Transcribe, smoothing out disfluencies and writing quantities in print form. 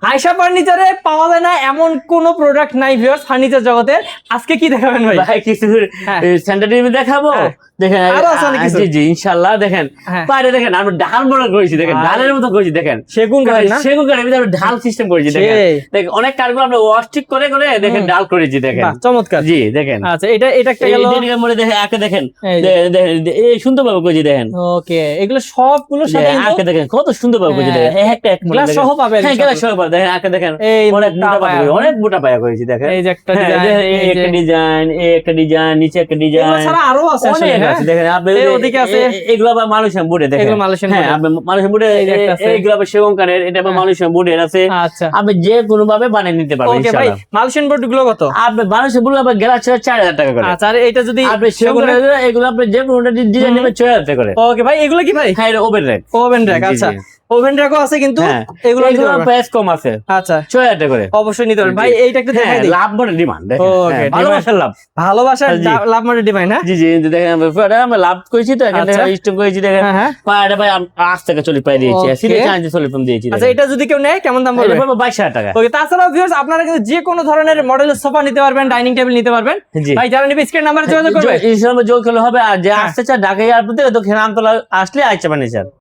আয়শা ফার্নিচারে পাওয়া যায় না এমন কোন প্রোডাক্ট নাই ভিউয়ার্স ফার্নিচার জগতে। আজকে কি দেখাবেন ভাই? ভাই কিছু হ্যাঁ। স্ট্যান্ডার্ড টিভি দেখাবো। হ্যাঁ। দেখেন আরো আছে অনেক কিছু। জি জি ইনশাআল্লাহ। দেখেন হ্যাঁ। বাইরে দেখেন আমরা ঢাল বড় করেছি, দেখেন ভাই। ঢালের মতো করেছি, দেখেন সেগুন কাঠের না? সেগুন কাঠের ভিতরে আমরা ঢাল সিস্টেম করেছি, দেখেন সেই। দেখেন অনেক কাঠগুলো আমরা ওয়াশটিক করে করে দেখেন ঢাল করেছি, দেখেন বাহ, চমৎকার। জি দেখেন। আচ্ছা এটা একটা এই গেল। দিকে মনে দেখেন আকে দেখেন এই যে। এই সুন্দর ভাবে করেছি, দেখেন ওকে এগুলো সবগুলোর সাথে আকে দেখেন কত সুন্দর ভাবে করেছি, দেখেন একটা এক গ্লাস সহ পাবেন। হ্যাঁ গ্লাস সহ পাবেন। দেখেন আকে দেখেন এই অনেক মোটা মোটা পায়া। পায়া, অনেক মোটা পায়া করেছি, দেখেন এই যে একটা হ্যাঁ, ডিজাইন, দেখেন, এই একটা ডিজাইন, এই একটা ডিজাইন, নিচে একটা এগুলো ডিজাইন, ছাড়া আরো আছে আসলে, অনেক হ্যাঁ? আছে, দেখেন আপনি এই ওদিকে আছে। এগুলো আবার মালয়েশিয়ান বুডে, দেখেন এগুলো মালয়েশিয়ান হ্যাঁ বুডে। আপনি মালয়েশিয়ান বুডে, এই যে একটা আছে। এইগুলো আবার সেগুন কাঠের, এটা আবার হ্যাঁ। মালয়েশিয়ান বুডের আছে। আচ্ছা আপনি যে কোনো ভাবে বানিয়ে নিতে পারবেন ওকে ভাই, ইনশাআল্লাহ। মালয়েশিয়ান বোর্ড গুলো কত? আপনি মালয়েশিয়ান বুডে আবার গ্লাস 4000 টাকা করে। আচ্ছা আর এটা যদি আপনি সেগুন কাঠের এগুলো আপনি যে কোনো ডিজাইন নেবেন 6000 টাকা করে। ওকে ভাই এগুলো কি ভাই? হ্যাঁ এটা ওভেন র‍্যাক। Oven rack. জি, আচ্ছা জি। ওভেন র‍্যাকও আছে কিন্তু হ্যাঁ এগুলো নিতে এগুলো পারবেন। প্রাইস কম আছে, আচ্ছা 6000 টাকা করে। অবশ্যই নিতে পারবেন ভাই। এইটা একটু দেখাই হ্যাঁ দিই। লাভ মানে ডিমান্ড, দেখেন ওকে, হ্যাঁ, demand। ভালোবাসার লাভ। ভালোবাসার জি। লাভ মানে ডিভাইন, হ্যাঁ? জি জি দেখেন আমরা লাভ করেছি তো, এখানে আচ্ছা। স্টক করেছি, দেখেন হ্যাঁ, হ্যাঁ। পায়টা ভাই 8 টাকা চলি পাই দিয়েছি, Okay। সিলে চার্জে চলি ফোন দিয়েছি। আচ্ছা এটা যদি কেউ নেয় কেমন দাম এটা পড়বে? পড়বে 22000 টাকা। ওকে তাছাড়াও ভিউয়ার্স আপনারা কিন্তু যে কোনো ধরনের মডেলের সোফা নিতে পারবেন, ডাইনিং টেবিল নিতে পারবেন। জি। ভাই যারা নিবে স্ক্রিন নাম্বারে যোগাযোগ করবে। ইনশাআল্লাহ যোগ করলে হবে। আর যে আসতে চায় ঢাকা এয়ারপোর্ট থেকে দক্ষিণ আমতলা আসলে আইচা ফার্নিচার।